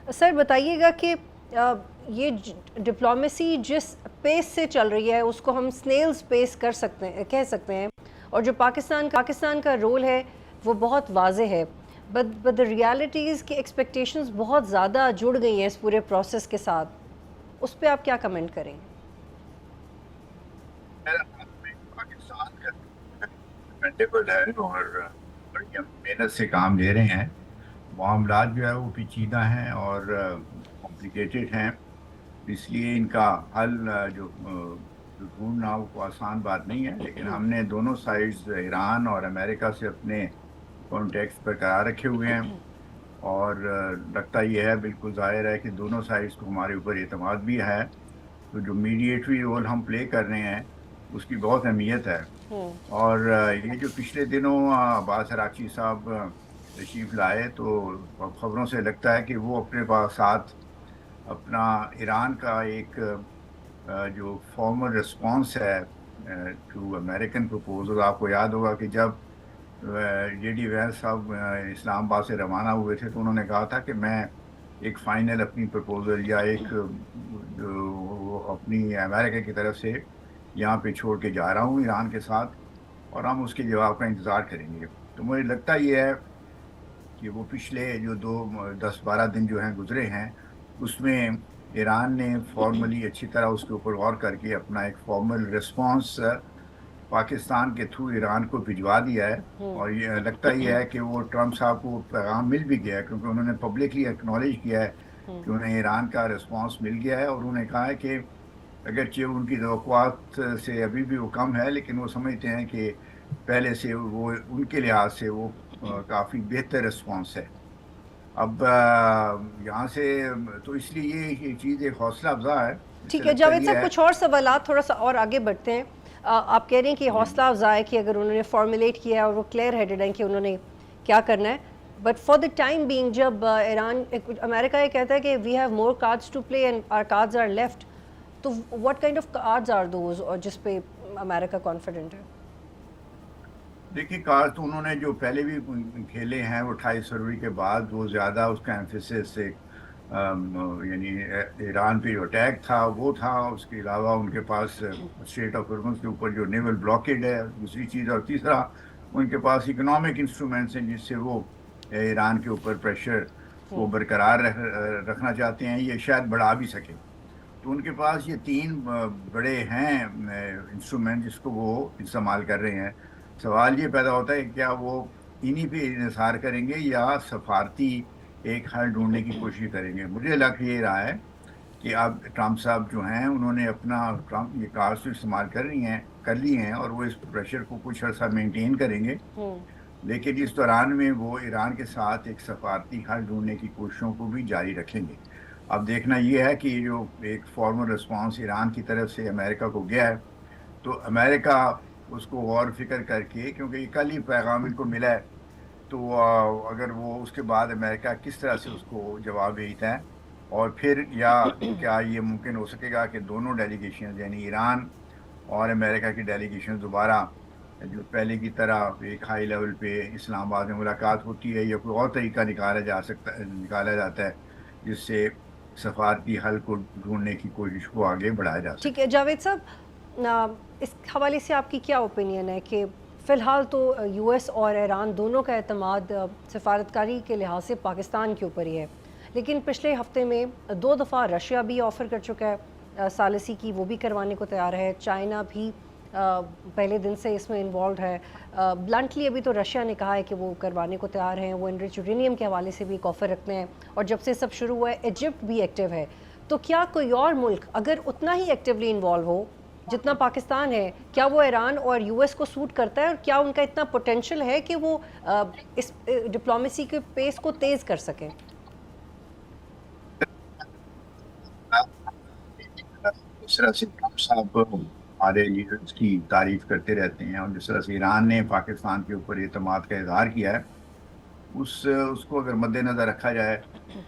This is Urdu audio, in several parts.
سر بتائیے گا کہ یہ ڈپلومیسی جس پیس سے چل رہی ہے اس کو ہم سنیلز پیس کہہ سکتے ہیں، اور جو پاکستان کا رول ہے وہ بہت واضح ہے، بٹ دا ریالٹیز کی ایکسپیکٹیشنز بہت زیادہ جڑ گئی ہیں اس پورے پروسیس کے ساتھ. اس پہ آپ کیا کمنٹ کریں گے؟ پاکستان کا ڈیپینڈیبل ہے اور بڑی محنت سے کام لے رہے ہیں. معاملات جو ہے وہ پیچیدہ ہیں اور کمپلیکیٹڈ ہیں، اس لیے ان کا حل جو ڈھونڈنا وہ آسان بات نہیں ہے. لیکن ہم نے دونوں سائڈز ایران اور امریکہ سے اپنے کانٹیکٹس برقرار رکھے ہوئے ہیں، اور لگتا یہ ہے، بالکل ظاہر ہے کہ دونوں سائڈز کو ہمارے اوپر اعتماد بھی ہے. تو جو میڈیٹری رول ہم پلے کر رہے ہیں اس کی بہت اہمیت ہے. اور یہ جو پچھلے دنوں عباس عراقچی صاحب تشریف لائے تو خبروں سے لگتا ہے کہ وہ اپنے ساتھ اپنا ایران کا ایک جو فارمل رسپانس ہے ٹو امریکن پروپوزل. آپ کو یاد ہوگا کہ جب جے ڈی وینس صاحب اسلام آباد سے روانہ ہوئے تھے تو انہوں نے کہا تھا کہ میں ایک فائنل اپنی پروپوزل یا ایک اپنی امریکہ کی طرف سے یہاں پہ چھوڑ کے جا رہا ہوں ایران کے ساتھ، اور ہم اس کے جواب کا انتظار کریں گے. تو مجھے لگتا یہ ہے کہ وہ پچھلے جو 10-12 دن جو ہیں گزرے ہیں اس میں ایران نے فارملی اچھی طرح اس کے اوپر غور کر کے اپنا ایک فارمل رسپانس پاکستان کے تھرو ایران کو بھجوا دیا ہے. اور یہ لگتا یہ ہے کہ وہ ٹرمپ صاحب کو پیغام مل بھی گیا ہے، کیونکہ انہوں نے پبلکلی ایکنالج کیا ہے کہ انہیں ایران کا رسپانس مل گیا ہے. اور انہوں نے کہا ہے کہ اگرچہ ان کی توقعات سے ابھی بھی وہ کم ہے، لیکن وہ سمجھتے ہیں کہ پہلے سے وہ ان کے لحاظ سے وہ کافی بہتر رسپانس ہے. اب یہاں سے تو اس لیے یہ چیز ایک حوصلہ افزا ہے. اس سے ٹھیک ہے لگتا جاوید یہ صاحب، ہے. کچھ اور سوالات تھوڑا سا اور آگے بڑھتے ہیں. آپ کہہ رہے ہیں کہ جی حوصلہ افزا ہے کہ اگر انہوں نے فارمولیٹ کیا ہے اور وہ کلیئر ہیڈڈ ہیں کہ انہوں نے کیا کرنا ہے، but for the time being جب امریکہ یہ کہتا ہے کہ we have more cards to play and are cards are left, تو what kind of cards are those اور جس پہ امریکہ کانفیڈنٹ ہے؟ دیکھیے، کارڈ تو انہوں نے جو پہلے بھی کھیلے ہیں وہ 28 فروری کے بعد وہ زیادہ اس کا ایمفیسس یعنی ایران پہ جو اٹیک تھا وہ تھا. اس کے علاوہ ان کے پاس اسٹریٹ آف ہارمز کے اوپر جو نیول بلاکیڈ ہے دوسری چیز، اور تیسرا ان کے پاس اکنامک انسٹرومنٹس ہیں جس سے وہ ایران کے اوپر پریشر کو برقرار رکھنا چاہتے ہیں، یہ شاید بڑھا بھی سکے. تو ان کے پاس یہ 3 بڑے ہیں انسٹرومنٹ جس کو وہ استعمال کر رہے ہیں. سوال یہ پیدا ہوتا ہے کہ کیا وہ انہی پہ انحصار کریں گے یا سفارتی ایک حل ڈھونڈنے کی کوشش کریں گے. مجھے لگ یہ رہا ہے کہ اب ٹرمپ صاحب جو ہیں انہوں نے اپنا یہ کارڈ تو استعمال کر لی ہیں اور وہ اس پریشر کو کچھ عرصہ مینٹین کریں گے. لیکن اس دوران میں وہ ایران کے ساتھ ایک سفارتی حل ڈھونڈنے کی کوششوں کو بھی جاری رکھیں گے. اب دیکھنا یہ ہے کہ جو ایک فارمل رسپانس ایران کی طرف سے امریکہ کو گیا ہے تو امریکہ اس کو غور فکر کر کے، کیونکہ یہ کل ہی پیغام ان کو ملا ہے، تو اگر وہ اس کے بعد امریکہ کس طرح سے اس کو جواب بھیجتا ہے، اور پھر یا کیا یہ ممکن ہو سکے گا کہ دونوں ڈیلیگیشن یعنی ایران اور امریکہ کی ڈیلیگیشن دوبارہ جو پہلے کی طرح ایک ہائی لیول پہ اسلام آباد میں ملاقات ہوتی ہے، یا کوئی اور طریقہ نکالا جاتا ہے جس سے سفارتی حل کو ڈھونڈنے کی کوشش کو آگے بڑھایا جا ٹھیک سکے. ہے جاوید صاحب، اس حوالے سے آپ کی کیا اوپینین ہے کہ فی الحال تو یو ایس اور ایران دونوں کا اعتماد سفارتکاری کے لحاظ سے پاکستان کے اوپر ہی ہے، لیکن پچھلے ہفتے میں 2 دفعہ رشیا بھی آفر کر چکا ہے ثالثی کی، وہ بھی کروانے کو تیار ہے. چائنا بھی پہلے دن سے اس میں انوالوڈ ہے. بلنٹلی ابھی تو رشیا نے کہا ہے کہ وہ کروانے کو تیار ہیں، وہ انرچ یورینیم کے حوالے سے بھی ایک آفر رکھتے ہیں، اور جب سے سب شروع ہوا ہے ایجپٹ بھی ایکٹیو ہے. تو کیا کوئی اور ملک اگر اتنا ہی ایکٹیولی انوالو ہو جتنا پاکستان ہے، کیا وہ ایران اور یو ایس کو سوٹ کرتا ہے، اور کیا ان کا اتنا پوٹینشل ہے کہ وہ اس ڈپلومیسی کے پیس کو تیز کر سکیں؟ جس طرح سے ٹرمپ صاحب ہمارے لیڈرز کی تعریف کرتے رہتے ہیں، اور جس طرح سے ایران نے پاکستان کے اوپر اعتماد کا اظہار کیا ہے، اس کو اگر مد نظر رکھا جائے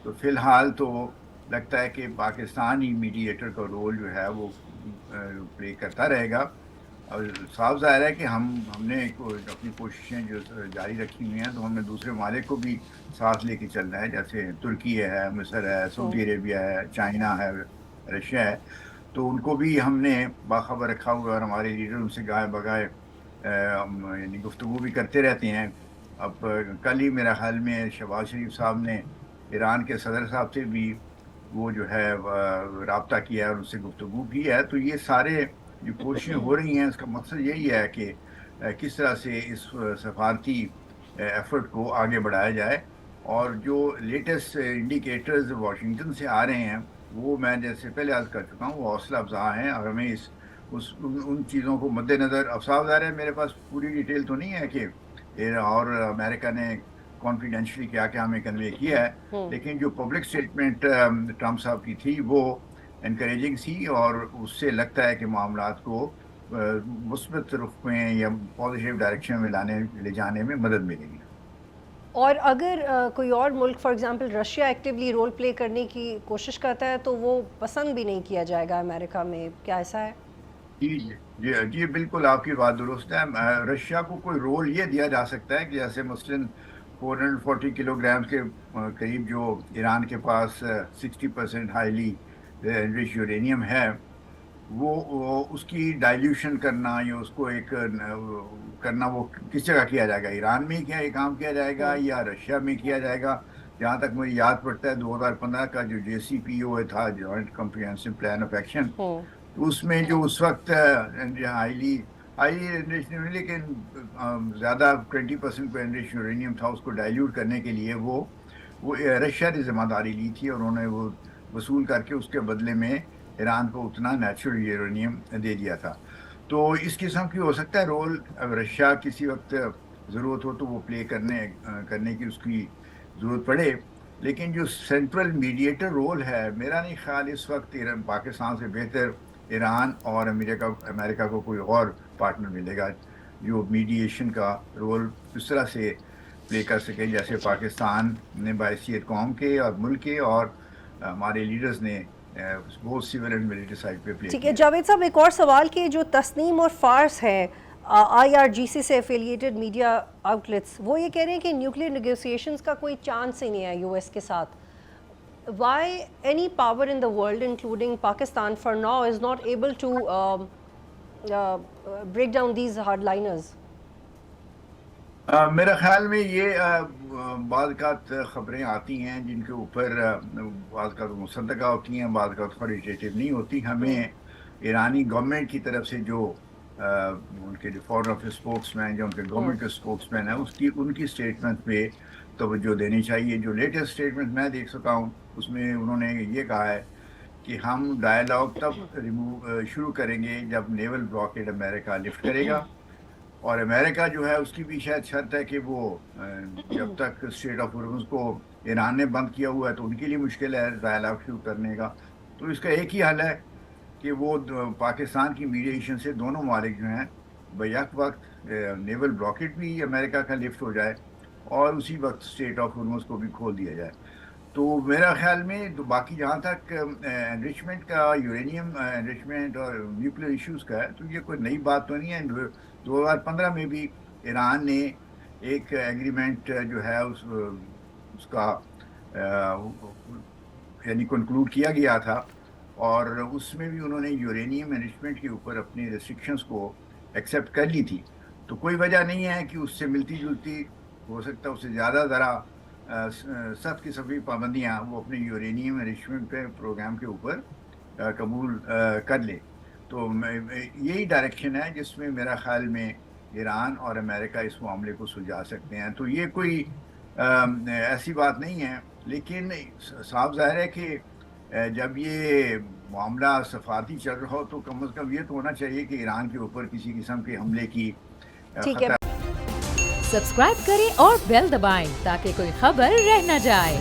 تو فی الحال تو لگتا ہے کہ پاکستان ہی میڈیٹر کا رول جو ہے وہ پلے کرتا رہے گا. اور صاف ظاہر ہے کہ ہم نے اپنی کوششیں جو جاری رکھی ہوئی ہیں، تو ہم نے دوسرے ممالک کو بھی ساتھ لے کے چلنا ہے، جیسے ترکی ہے، مصر ہے، سعودی عربیہ ہے، چائنا ہے، رشیا ہے، تو ان کو بھی ہم نے باخبر رکھا ہوا ہے، اور ہمارے لیڈر ان سے گائے بگائے یعنی گفتگو بھی کرتے رہتے ہیں۔ اب کل ہی میرا خیال میں شہباز شریف صاحب نے ایران کے صدر صاحب سے بھی وہ جو ہے رابطہ کیا ہے اور اس سے گفتگو کی ہے۔ تو یہ سارے جو کوششیں ہو رہی ہیں، اس کا مقصد یہی ہے کہ کس طرح سے اس سفارتی ایفرٹ کو آگے بڑھایا جائے، اور جو لیٹسٹ انڈیکیٹرز واشنگٹن سے آ رہے ہیں، وہ میں جیسے پہلے عرض کر چکا ہوں، وہ حوصلہ افزا ہیں، اور ہمیں ان چیزوں کو مد نظر، اب صاف ظاہر ہے میرے پاس پوری ڈیٹیل تو نہیں ہے کہ اور امریکہ نے کانفیڈینشلی کیا کیا ہمیں کنوے کیا ہے، لیکن جو پبلک اسٹیٹمنٹ ٹرمپ صاحب کی تھی وہ انکریجنگ تھی، اور اس سے لگتا ہے کہ معاملات کو مثبت رخ میں یا پازیٹیو ڈائریکشن میں لے جانے میں مدد ملے گی۔ اور اگر کوئی اور ملک for example Russia actually role play کرنے کی کوشش کرتا ہے تو وہ پسند بھی نہیں کیا جائے گا امریکہ میں، کیا ایسا ہے؟ جی جی بالکل آپ کی بات درست ہے۔ رشیا کو کوئی رول یہ دیا جا سکتا ہے کہ جیسے مثلاً 440 کلو گرام کے قریب جو ایران کے پاس 60% ہائیلی انرچ یورینیم ہے، وہ اس کی ڈائلیوشن کرنا یا اس کو ایک کرنا، وہ کس جگہ کیا جائے گا؟ ایران میں ہی کیا یہ کام کیا جائے گا یا رشیا میں کیا جائے گا؟ جہاں تک مجھے یاد پڑتا ہے 2015 کا جو JCPOA تھا، joint comprehensive plan of action, اس میں جو اس وقت ہائیلی انرچ، لیکن زیادہ 20% پہ انرچ یورینیم تھا، اس کو ڈائلیوٹ کرنے کے لیے وہ رشیا نے ذمہ داری لی تھی، اور انہوں نے وہ وصول کر کے اس کے بدلے میں ایران کو اتنا نیچرل یورینیم دے دیا تھا۔ تو اس قسم کی ہو سکتا ہے رول رشیا کسی وقت ضرورت ہو تو وہ پلے کرنے کی اس کی ضرورت پڑے، لیکن جو سینٹرل میڈیٹر رول ہے، میرا نہیں خیال اس وقت پاکستان سے بہتر ایران اور امریکہ کو کوئی اور پارٹنر ملے گا جو میڈیشن کا رول اس طرح سے پلے کر سکے جیسے پاکستان نے بحیثیت قوم کے اور ملک کے، اور ہمارے لیڈرز نے بہت سول اینڈ ملٹری سائڈ پہ پلے ٹھیک کیا ہے ہے۔ جاوید صاحب، ایک اور سوال کہ جو تسنیم اور فارس ہے IRGC سے ایفیلیٹڈ میڈیا آؤٹلیٹس، وہ یہ کہہ رہے ہیں کہ نیوکلیر نیگوسیشنز کا کوئی چانس ہی نہیں ہے US کے ساتھ۔ Why any power in the world, including Pakistan for now, is not able to break down these hardliners? میرا خیال میں یہ بعض اوقات خبریں آتی ہیں جن کے اوپر بعض اوقات مصدقہ ہوتی ہیں، بعض اوقات اتھارٹیٹیو نہیں ہوتی۔ ہمیں ایرانی گورنمنٹ کی طرف سے جو ان کے جو فورن افیئر اسپوکس مین، جو ان کے گورنمنٹ کے اسپوکس مین ہیں، ان کی اسٹیٹمنٹ پہ توجہ دینی چاہیے۔ جو لیٹسٹ اسٹیٹمنٹ میں دیکھ سکا ہوں، اس میں انہوں نے یہ کہا ہے کہ ہم ڈائلاگ تب شروع کریں گے جب نیول بلاکیڈ امریکہ لفٹ کرے گا، اور امریکہ جو ہے اس کی بھی شاید شرط ہے کہ وہ جب تک اسٹریٹ آف ہارمز کو ایران نے بند کیا ہوا ہے تو ان کے لیے مشکل ہے ڈائلاگ شروع کرنے کا۔ تو اس کا ایک ہی حل ہے کہ وہ پاکستان کی میڈیشن سے دونوں ممالک جو ہیں بیک وقت نیول بلاکیڈ بھی امریکہ کا لفٹ ہو جائے، اور اسی وقت اسٹریٹ آف ہارمز کو بھی کھول دیا جائے۔ تو میرا خیال میں باقی جہاں تک انرچمنٹ کا، یورینیم انرچمنٹ اور نیوکلیر ایشوز کا ہے، تو یہ کوئی نئی بات تو نہیں ہے۔ 2015 میں بھی ایران نے ایک ایگریمنٹ جو ہے اس کا یعنی کنکلوڈ کیا گیا تھا، اور اس میں بھی انہوں نے یورینیم انرچمنٹ کے اوپر اپنی ریسٹرکشنز کو ایکسیپٹ کر لی تھی۔ تو کوئی وجہ نہیں ہے کہ اس سے ملتی جلتی، ہو سکتا ہے اس سے زیادہ ذرا سخت قسم کی پابندیاں وہ اپنے یورینیم انرچمنٹ کے پروگرام کے اوپر قبول کر لے۔ تو یہی ڈائریکشن ہے جس میں میرا خیال میں ایران اور امریکہ اس معاملے کو سلجھا سکتے ہیں۔ تو یہ کوئی ایسی بات نہیں ہے، لیکن صاف ظاہر ہے کہ جب یہ معاملہ سفارتی چل رہا ہو تو کم از کم یہ تو ہونا چاہیے کہ ایران کے اوپر کسی قسم کے حملے کی ٹھیک ہے، سبسکرائب کریں اور بیل دبائیں تاکہ کوئی خبر رہ نہ جائے۔